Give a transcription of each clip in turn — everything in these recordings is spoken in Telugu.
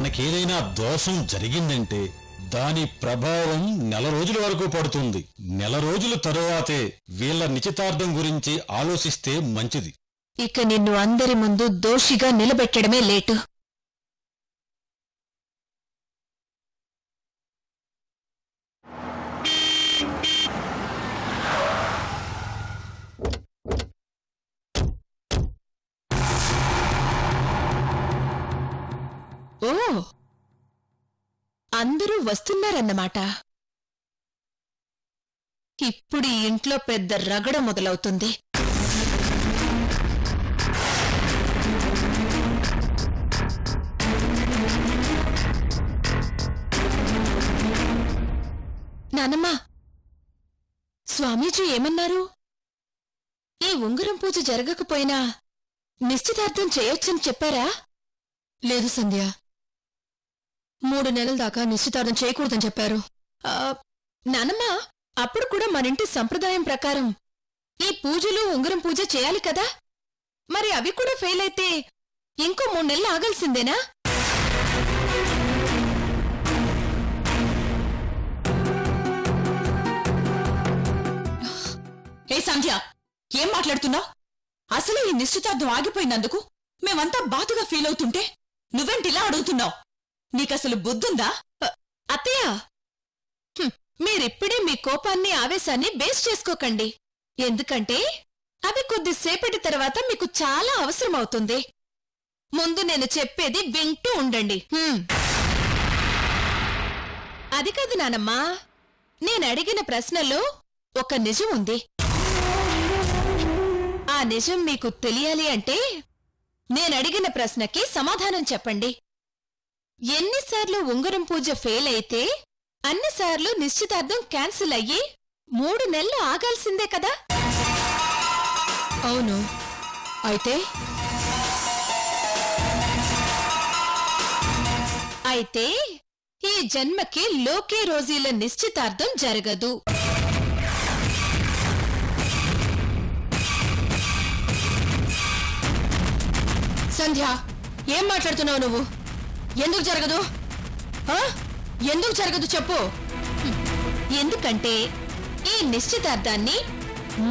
మనకేదైనా దోషం జరిగిందంటే దాని ప్రభావం నెల రోజుల వరకు పడుతుంది. నెల రోజుల తరువాతే వీళ్ళ నిశ్చితార్థం గురించి ఆలోచిస్తే మంచిది. ఇక నిన్ను అందరి ముందు దోషిగా నిలబెట్టడమే లేటు. ఓ, అందరూ వస్తున్నారన్నమాట. ఇప్పుడు ఈ ఇంట్లో పెద్ద రగడ మొదలవుతుంది. నానమ్మా, స్వామీజీ ఏమన్నారు? ఈ ఉంగరం పూజ జరగకపోయినా నిశ్చితార్థం చేయొచ్చని చెప్పారా? లేదు సంధ్య, 3 నెలల దాకా నిశ్చితార్థం చేయకూడదని చెప్పారు. నానమ్మా, అప్పుడు కూడా మనింటి సంప్రదాయం ప్రకారం ఈ పూజలు ఉంగరం పూజ చేయాలి కదా. మరి అవి కూడా ఫెయిల్ అయితే ఇంకో 3 నెలలు ఆగాల్సిందేనా? ఏ సంధ్య, ఏం మాట్లాడుతున్నావు? అసలు ఈ నిశ్చితార్థం ఆగిపోయినందుకు మేమంతా బాధగా ఫీల్ అవుతుంటే నువ్వేంటిలా అడుగుతున్నావు? నీకసలు బుద్ధుందా? అత్తయ్య, మీరిప్పుడే మీ కోపాన్ని ఆవేశాన్ని బేస్ చేసుకోకండి. ఎందుకంటే అవి కొద్దిసేపటి తర్వాత మీకు చాలా అవసరమవుతుంది. ముందు నేను చెప్పేది వింటూ ఉండండి. అది కాదు నానమ్మా, నేనడిగిన ప్రశ్నలో ఒక నిజం ఉంది. ఆ నిజం మీకు తెలియాలి అంటే నేనడిగిన ప్రశ్నకి సమాధానం చెప్పండి. ఎన్నిసార్లు ఉంగరం పూజ ఫెయిల్ అయితే అన్నిసార్లు నిశ్చితార్థం క్యాన్సిల్ అయ్యి 3 నెలలు ఆగాల్సిందే కదా? అవును. అయితే ఈ జన్మకి లోకే రోజీల నిశ్చితార్థం జరగదు. సంధ్య, ఏం మాట్లాడుతున్నావు నువ్వు? ఎందుకు జరగదు? ఎందుకు జరగదు చెప్పు. ఎందుకంటే ఈ నిశ్చితార్థాన్ని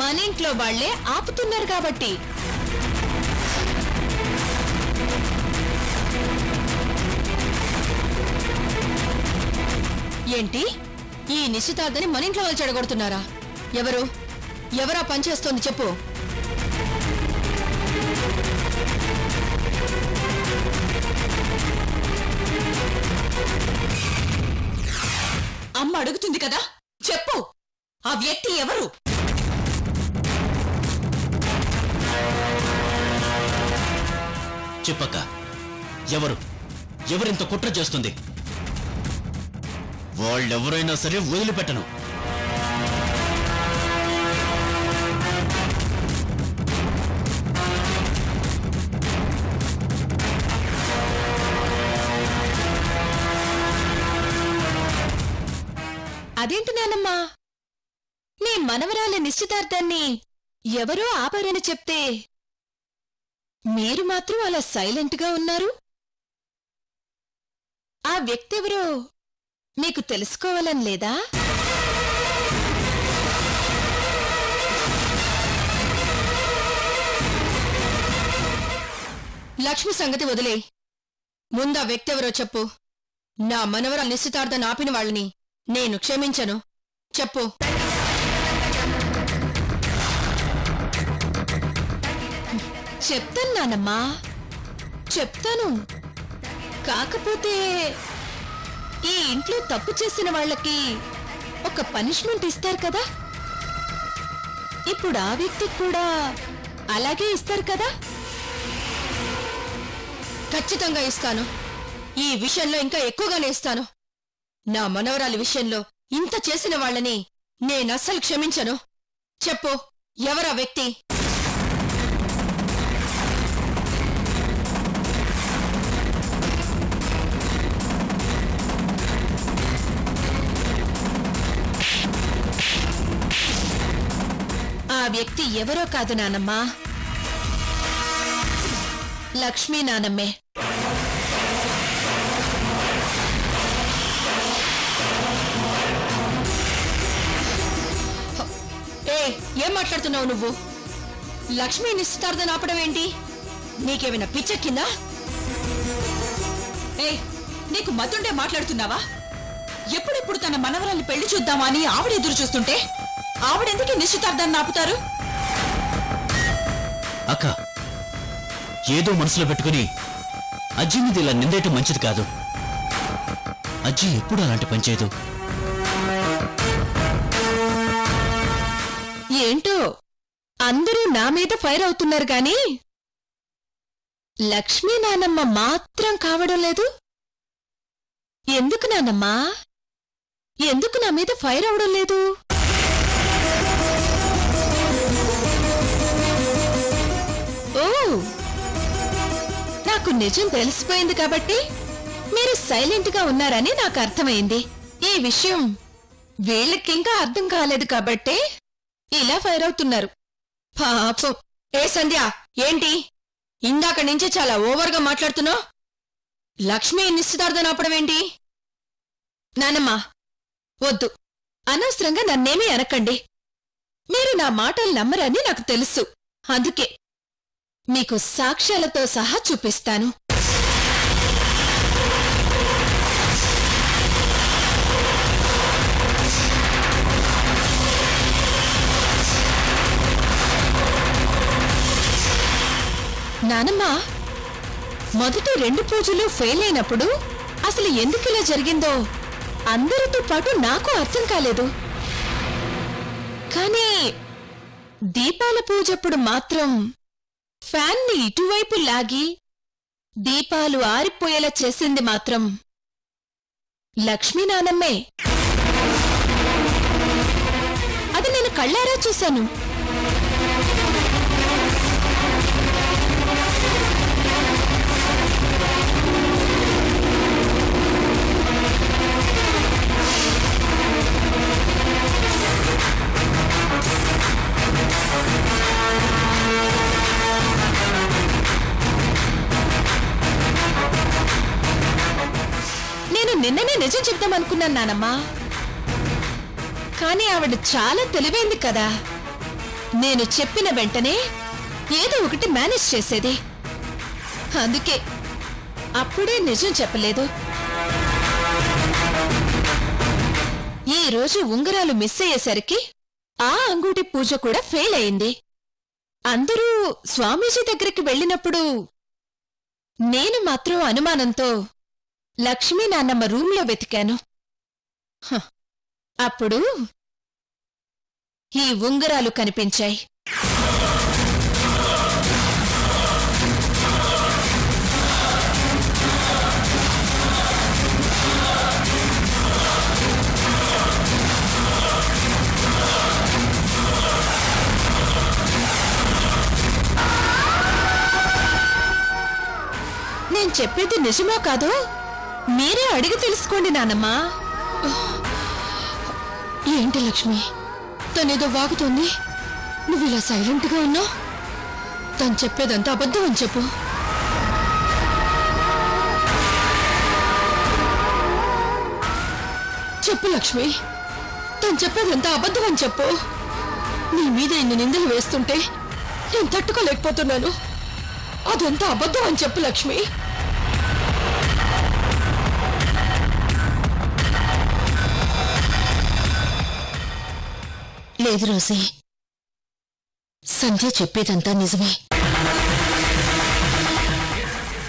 మనింట్లో వాళ్లే ఆపుతున్నారు కాబట్టి. ఏంటి? ఈ నిశ్చితార్థాన్ని మనింట్లో వాళ్ళు చెడగొడుతున్నారా? ఎవరా పనిచేస్తోంది చెప్పు. అమ్మ అడుగుతుంది కదా, చెప్పు. ఆ వ్యక్తి ఎవరు? చెప్పక్క, ఎవరింత కుట్ర చేస్తుంది? వాళ్ళెవరైనా సరే వదిలిపెట్టను. అదేంటి నానమ్మా, మీ మనవరాల నిశ్చితార్థాన్ని ఎవరో ఆపారని చెప్తే మీరు మాత్రం అలా సైలెంట్గా ఉన్నారు? ఆ వ్యక్తెవరో మీకు తెలుసుకోవాలని లేదా? లక్ష్మి సంగతి వదిలే, ముందా వ్యక్తెవరో చెప్పు. నా మనవరాల నిశ్చితార్థాన్ని ఆపిన వాళ్ళని నేను క్షమించను. చెప్పు. చెప్తాను నానమ్మా, చెప్తాను. కాకపోతే ఈ ఇంట్లో తప్పు చేసిన వాళ్ళకి ఒక పనిష్మెంట్ ఇస్తారు కదా. ఇప్పుడు ఆ వ్యక్తికి కూడా అలాగే ఇస్తారు కదా? ఖచ్చితంగా ఇస్తాను. ఈ విషయంలో ఇంకా ఎక్కువగానే ఇస్తాను. నా మనవరాలి విషయంలో ఇంత చేసిన వాళ్ళని నేనస్సలు క్షమించను. చెప్పు, ఎవరా వ్యక్తి? ఆ వ్యక్తి ఎవరో కాదు నానమ్మా, లక్ష్మీ నానమ్మే. ఏం మాట్లాడుతున్నావు నువ్వు? లక్ష్మి నిశ్చితార్థం ఆపడం ఏంటి? నీకేమైనా పిచ్చెక్కిందా? నీకు మతుండే మాట్లాడుతున్నావా? ఎప్పుడెప్పుడు తన మనవరాల్ని పెళ్లి చూద్దామా అని ఆవిడ ఎదురు చూస్తుంటే ఆవిడెందుకు నిశ్చితార్థాన్ని ఆపుతారు? అక్క, ఏదో మనసులో పెట్టుకుని అజ్జి మీద ఇలా నిందేయటం మంచిది కాదు. అజ్జి ఎప్పుడు అలాంటి పని చేయదు. ఏంటో అందరూ నా మీద ఫైర్ అవుతున్నారు గాని లక్ష్మీ నానమ్మ మాత్రం కావడం లేదు. ఎందుకు నానమ్మా? ఎందుకు నా మీద ఫైర్ అవడం లేదు? ఓ, నాకు నిజం తెలిసిపోయింది కాబట్టి మీరు సైలెంట్ గా ఉన్నారని నాకు అర్థమైంది. ఈ విషయం వీళ్ళకింకా అర్థం కాలేదు కాబట్టే ఇలా ఫైర్ అవుతున్నారు. పాపం. ఏ సంధ్య, ఏంటి ఇందాక నుంచి చాలా ఓవర్గా మాట్లాడుతున్నావు? లక్ష్మి నిశ్చితార్థం ఆపడం ఏంటి? నానమ్మా వద్దు, అనవసరంగా నన్నేమీ అనకండి. మీరు నా మాటలు నమ్మరని నాకు తెలుసు. అందుకే మీకు సాక్ష్యాలతో సహా చూపిస్తాను. నానమ్మా, మొదటి 2 పూజలు ఫెయిల్ అయినప్పుడు అసలు ఎందుకిలా జరిగిందో అందరితో పాటు నాకు అర్థం కాలేదు. కానీ దీపాల పూజప్పుడు మాత్రం ఫ్యాన్ని ఇటువైపు లాగి దీపాలు ఆరిపోయేలా చేసింది మాత్రం లక్ష్మీ నానమ్మే. అది నేను కళ్ళారా చూశాను. నేను నిన్ననే నిజం చెప్దామనుకున్నాను నానమ్మా. కానీ ఆవిడ చాలా తెలివైంది కదా. నేను చెప్పిన వెంటనే ఏదో ఒకటి మేనేజ్ చేసేది. అందుకే అప్పుడే నిజం చెప్పలేదు. ఈ రోజు ఉంగరాలు మిస్ అయ్యేసరికి ఆ అంగూటి పూజ కూడా ఫెయిల్ అయింది. అందరూ స్వామీజీ దగ్గరికి వెళ్ళినప్పుడు నేను మాత్రం అనుమానంతో లక్ష్మీ నాన్నమ్మ రూంలో వెతికాను. అప్పుడు ఈ ఉంగరాలు కనిపించాయి. నేను చెప్పేది నిజమో కాదో మీరే అడిగి తెలుసుకోండి నానమ్మా. ఏంటి లక్ష్మి, తనేదో వాగుతోంది, నువ్విలా సైలెంట్గా ఉన్నావు? తను చెప్పేదంతా అబద్ధం అని చెప్పు. చెప్పు లక్ష్మి, తను చెప్పేదంతా అబద్ధం అని చెప్పు. నీ మీద ఇన్ని నిందలు వేస్తుంటే నేను తట్టుకోలేకపోతున్నాను. అదంతా అబద్ధం అని చెప్పు లక్ష్మి. లేదు రోజీ, సంధ్య చెప్పేదంతా నిజమే.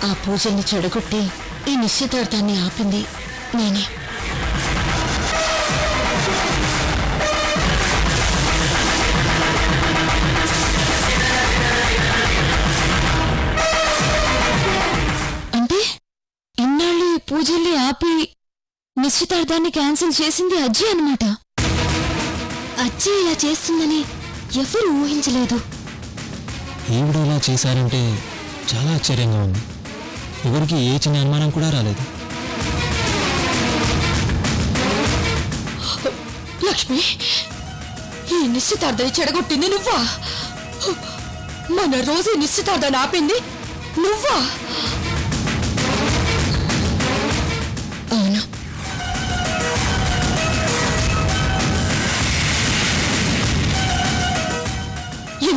ఆ పూజల్ని చెడగొట్టి ఈ నిశ్చితార్థాన్ని ఆపింది నేనే. అంటే ఇన్నాళ్ళు ఈ పూజల్ని ఆపి నిశ్చితార్థాన్ని క్యాన్సిల్ చేసింది అజ్జి అన్నమాట. అజ్జి ఇలా చేస్తుందని ఎవరు ఊహించలేదు. ఈవిడ ఇలా చేశారంటే చాలా ఆశ్చర్యంగా ఉంది. ఎవరికి ఏ చిన్న అనుమానం కూడా రాలేదు. లక్ష్మి, ఈ నిశ్చితార్థాన్ని చెడగొట్టింది నువ్వా? మన రోజు నిశ్చితార్థాన్ని ఆపింది నువ్వా? అవును.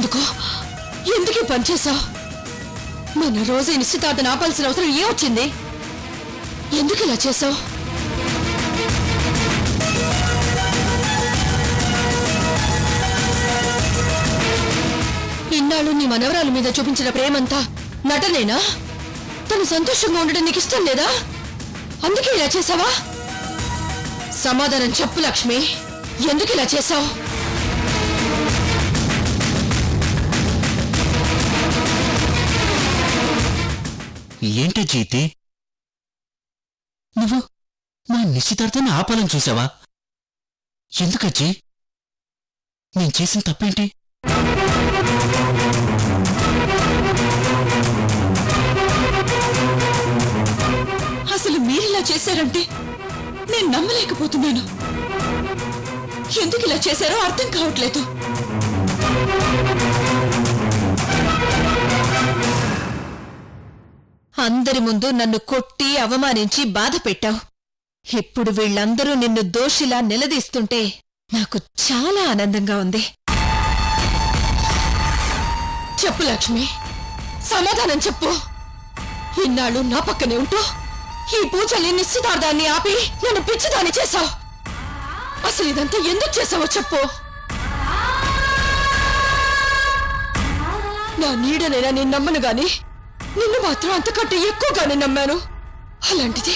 ఎందుకు ఎందుకు పనిచేశావు? మన రోజు నిశ్చితార్థం ఆపాల్సిన అవసరం ఏమొచ్చింది? ఎందుకు ఇలా చేశావు? ఇన్నాళ్ళు నీ మనవరాల మీద చూపించిన ప్రేమంతా నటనేనా? తను సంతోషంగా ఉండడం నీకు ఇష్టం లేదా? అందుకే ఇలా చేశావా? సమాధానం చెప్పు లక్ష్మి, ఎందుకు ఇలా చేశావు? ఏంటి జీతి, నువ్వు మా నిశ్చితార్థాన్ని ఆపాలని చూసావా? ఎందుకజ్జి? నేను చేసిన తప్పేంటి? అసలు మీరిలా చేశారంటే నేను నమ్మలేకపోతున్నాను. ఎందుకు ఇలా చేశారో అర్థం కావట్లేదు. అందరి ముందు నన్ను కొట్టి అవమానించి బాధ పెట్టావు. ఇప్పుడు వీళ్ళందరూ నిన్ను దోషిలా నిలదీస్తుంటే నాకు చాలా ఆనందంగా ఉంది. చెప్పు లక్ష్మి, సమాధానం చెప్పు. ఇన్నాళ్ళు నా పక్కనే ఉంటూ ఈ పూజల్ని నిశ్చితార్థాన్ని ఆపి నన్ను పిచ్చిదాన్ని చేశావు. అసలు ఇదంతా ఎందుకు చేశావో చెప్పు. నా నీడనైనా నేను నమ్మను గాని నిన్ను మాత్రం అంతకంటే ఎక్కువగానే నమ్మాను. అలాంటిది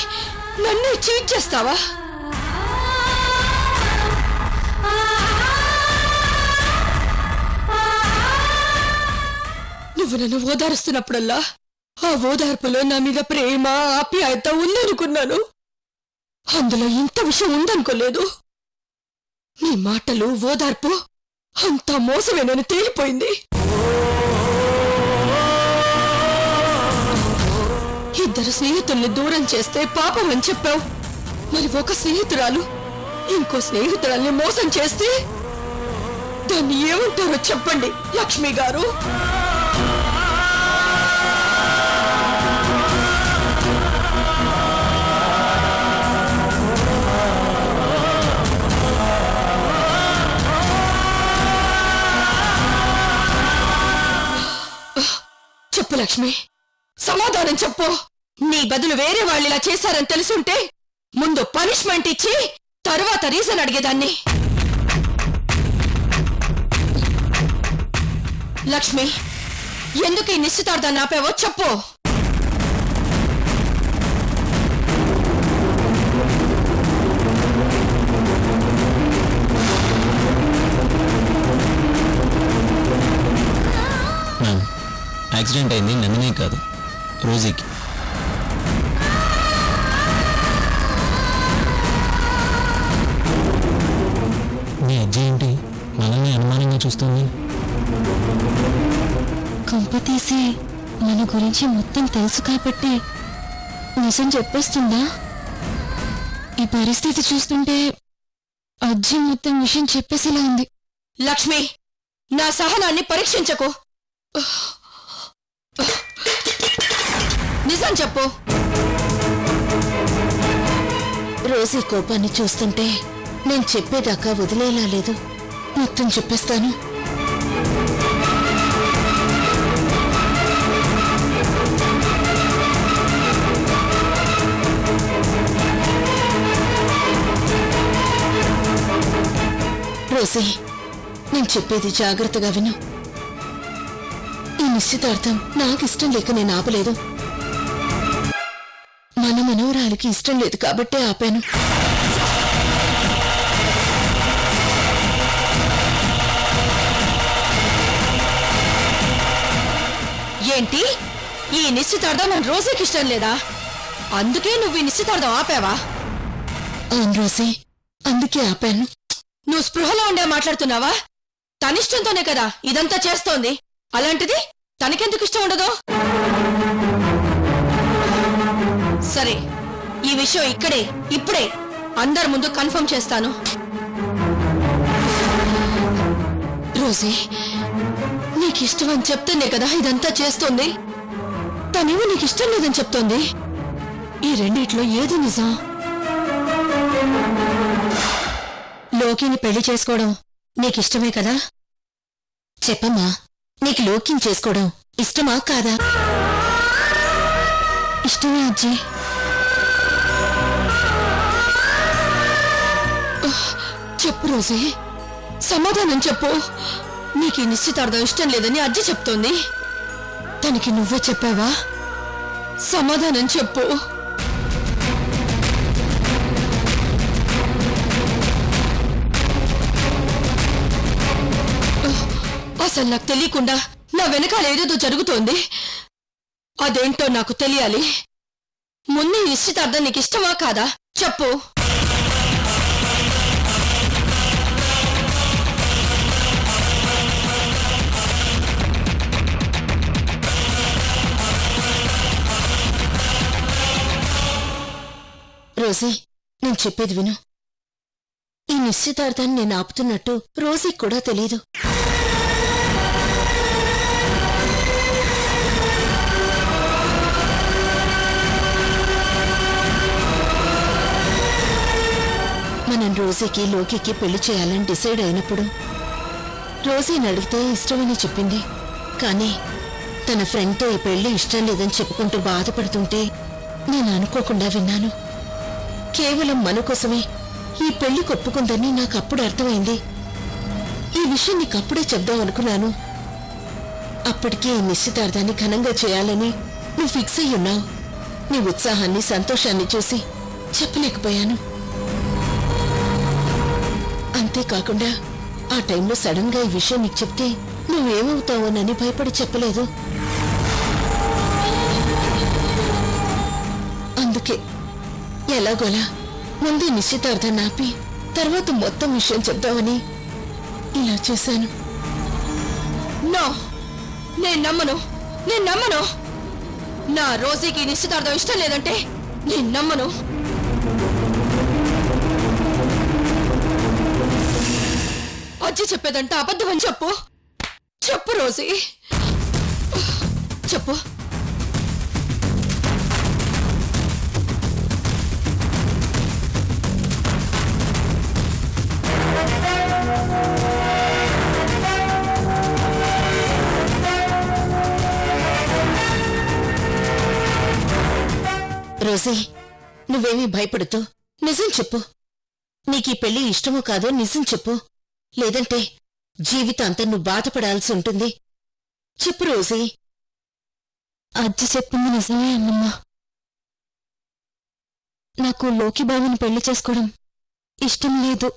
నన్ను చీట్ చేస్తావా? నువ్వు నన్ను ఓదారుస్తున్నప్పుడల్లా ఆ ఓదార్పులో నా మీద ప్రేమ ఆప్యాయత ఉందనుకున్నాను. అందులో ఇంత విషయం ఉందనుకోలేదు. నీ మాటలు ఓదార్పు అంతా మోసమేనని తేలిపోయింది. ఇద్దరు స్నేహితుల్ని దూరం చేస్తే పాపం అని చెప్పావు. మరి ఒక స్నేహితురాలు ఇంకో స్నేహితురాల్ని మోసం చేస్తే దాన్ని ఏమంటారో చెప్పండి లక్ష్మి గారు. చెప్పు లక్ష్మి, సమాధానం చెప్పు. నీ బదులు వేరే వాళ్ళు ఇలా చేశారని తెలుసుంటే ముందు పనిష్మెంట్ ఇచ్చి తరువాత రీజన్ అడిగేదాన్ని. లక్ష్మి, ఎందుకు ఈ నిశ్చితార్థాన్ని ఆపావో చెప్పు. యాక్సిడెంట్ అయింది నందిని కాదు, రోజీకి. మీ అజ్జి ఏంటి మనల్ని అనుమానంగా చూస్తుంది? కంపతీసి మన గురించి మొత్తం తెలుసు కాబట్టి నిజం చెప్పేస్తుందా? ఈ పరిస్థితి చూస్తుంటే అజ్జి మొత్తం విషయం చెప్పేసేలా ఉంది. లక్ష్మి, నా సహనాన్ని పరీక్షించకు. నిజం చెప్పు. రోజీ కోపాన్ని చూస్తుంటే నేను చెప్పేదాకా వదిలేలా లేదు. మొత్తం చెప్పేస్తాను. రోజీ, నేను చెప్పేది జాగ్రత్తగా విను. ఈ నిశ్చితార్థం నాకిష్టం లేక నేను ఆపలేదు. మన మనవరాలికి ఇష్టం లేదు కాబట్టే ఆపాను. ఏంటి? ఈ నిశ్చితార్థం మన రోజీకి ఇష్టం లేదా? అందుకే నువ్వు ఈ నిశ్చితార్థం ఆపావా? అవును రోజీ, అందుకే ఆపాను. నువ్వు స్పృహలో ఉండే మాట్లాడుతున్నావా? తనిష్టంతోనే కదా ఇదంతా చేస్తోంది. అలాంటిది తనకెందుకు ఇష్టం ఉండదు? సరే, ఈ విషయం ఇక్కడే ఇప్పుడే అందరి ముందు కన్ఫర్మ్ చేస్తాను. రోజీ, నీకిష్టం అని చెప్తేనే కదా ఇదంతా చేస్తోంది. తనేమో నీకిష్టం లేదని చెప్తోంది. ఈ రెండిట్లో ఏది నిజం? లోకిని పెళ్లి చేసుకోవడం నీకిష్టమే కదా? చెప్పమ్మా, నీకు లోకిం చేసుకోవడం ఇష్టమా కాదా? ఇష్టమే అజ్జి. చెప్పు రోజీ, సమాధానం చెప్పు. నీకు ఈ నిశ్చితార్థం ఇష్టం లేదని అజ్జి చెప్తోంది. తనకి నువ్వే చెప్పావా? సమాధానం చెప్పు. అసలు నాకు తెలియకుండా నా వెనకాల ఏదేదో జరుగుతోంది. అదేంటో నాకు తెలియాలి. ముందు ఈ నిశ్చితార్థం నీకు ఇష్టమా కాదా చెప్పు. రోజీ, నేను చెప్పేది విను. ఈ నిశ్చితార్థాన్ని నేను ఆపుతున్నట్టు రోజీకి కూడా తెలీదు. మనం రోజీకి లోకికి పెళ్లి చేయాలని డిసైడ్ అయినప్పుడు రోజీని అడిగితే ఇష్టమని చెప్పింది. కానీ తన ఫ్రెండ్తో ఈ పెళ్లి ఇష్టం లేదని చెప్పుకుంటూ బాధపడుతుంటే నేను అనుకోకుండా విన్నాను. కేవలం మన కోసమే ఈ పెళ్లి కొప్పుకుందని నాకు అప్పుడు అర్థమైంది. ఈ విషయం నీకు అప్పుడే చెప్దాం అనుకున్నాను. అప్పటికే ఈ నిశ్చితార్థాన్ని ఘనంగా చేయాలని నువ్వు ఫిక్స్ అయ్యి ఉన్నావు. నీ ఉత్సాహాన్ని సంతోషాన్ని చూసి చెప్పలేకపోయాను. అంతేకాకుండా ఆ టైంలో సడన్ గా ఈ విషయం నీకు చెప్తే నువ్వేమవుతావోనని భయపడి చెప్పలేదు. అందుకే ఎలాగోలా ముందే నిశ్చితార్థాన్ని ఆపి తర్వాత మొత్తం విషయం చెప్దామని ఇలా చేశాను. నో, నేను నమ్మను. నా రోజీకి నిశ్చితార్థం ఇష్టం లేదంటే నేను నమ్మను. అజ్జి చెప్పేదంటే అబద్ధమని చెప్పు రోజీ, చెప్పు. రోజీ, నువ్వేమీ భయపడుతూ నిజం చెప్పు. నీకీ పెళ్లి ఇష్టమో కాదో నిజం చెప్పు. లేదంటే జీవితాంతం నువ్వు బాధపడాల్సి ఉంటుంది. చెప్పు రోజీ. అజ్జి చెప్పింది నిజమే అమ్మమ్మ. నాకు లోకి బాబుని పెళ్లి చేసుకోవడం ఇష్టం లేదు.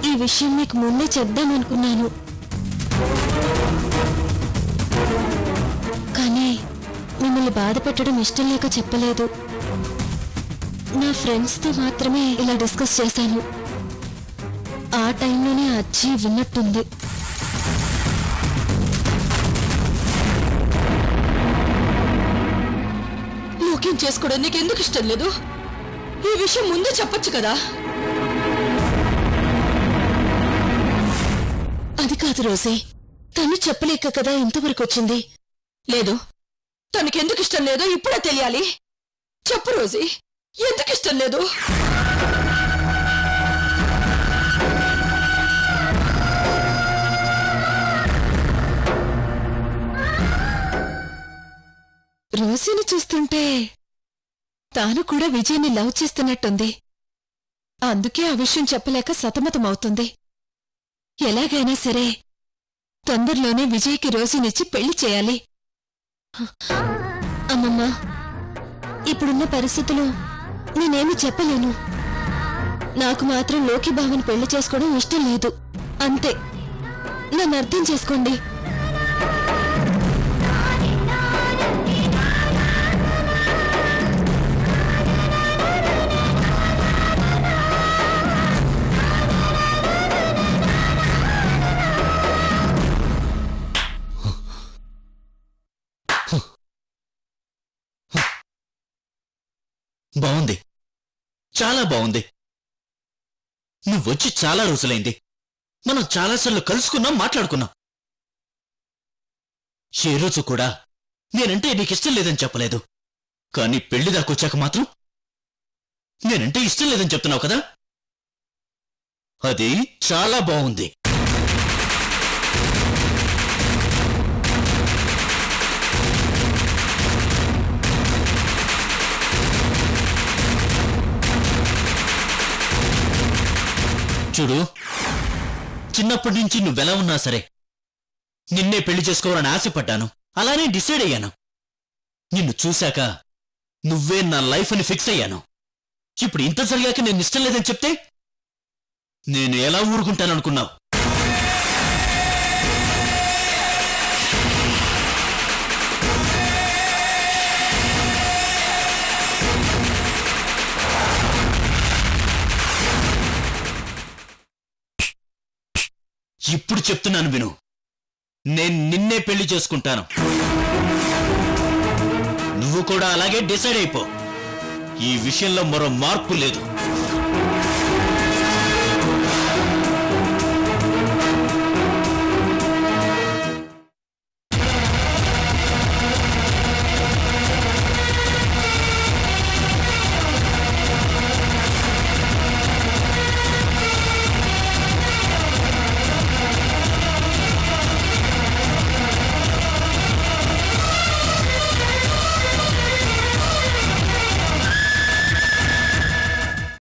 ఈ విషయం మీకు ముందే చెప్దామనుకున్నాను, కానీ మిమ్మల్ని బాధ పెట్టడం ఇష్టం లేక చెప్పలేదు. నా ఫ్రెండ్స్తో మాత్రమే ఇలా డిస్కస్ చేశాను. ఆ టైంలోనే అజ్జి విన్నట్టుంది. లోకేం చేసుకోవడం నీకెందుకు ఇష్టం లేదు? ఈ విషయం ముందే చెప్పొచ్చు కదా. అది కాదు రోజీ, తను చెప్పలేక కదా ఇంతవరకు వచ్చింది. లేదు, తనకెందుకు ఇష్టం లేదో ఇప్పుడే తెలియాలి. చెప్పు రోజీ, ఎందుకు ఇష్టం లేదు? రోజీని చూస్తుంటే తాను కూడా విజయ్ని లవ్ చేస్తున్నట్టుంది. అందుకే ఆ విషయం చెప్పలేక సతమతమవుతుంది. ఎలాగైనా సరే తొందరలోనే విజయ్కి రోజీనిచ్చి పెళ్లి చేయాలి. అమ్మమ్మ, ఇప్పుడున్న పరిస్థితుల్లో నేనేమి చెప్పలేను. నాకు మాత్రం లోకి బావని పెళ్లి చేసుకోవడం ఇష్టం లేదు, అంతే. నన్ను అర్థం చేసుకోండి. బాగుంది, చాలా బాగుంది. నువ్వొచ్చి చాలా రోజులైంది. మనం చాలాసార్లు కలుసుకున్నాం, మాట్లాడుకున్నాం. ఏ రోజు కూడా నేనంటే నీకిష్టం లేదని చెప్పలేదు. కానీ పెళ్లి దాకొచ్చాక మాత్రం నేనంటే ఇష్టం లేదని చెప్తున్నావు కదా? అది చాలా బాగుంది. చూడు, చిన్నప్పటి నుంచి నువ్వెలా ఉన్నా సరే నిన్నే పెళ్లి చేసుకోవాలని ఆశపడ్డాను. అలానే డిసైడ్ అయ్యాను. నిన్ను చూశాక నువ్వే నా లైఫ్ అని ఫిక్స్ అయ్యాను. ఇప్పుడు ఇంత జరిగాక నేను ఇష్టం లేదని చెప్తే నేను ఎలా ఊరుకుంటాననుకున్నావు? ఇప్పుడు చెప్తున్నాను విను, నేను నిన్నే పెళ్లి చేసుకుంటాను. నువ్వు కూడా అలాగే డిసైడ్ అయిపో. ఈ విషయంలో మరో మార్పు లేదు.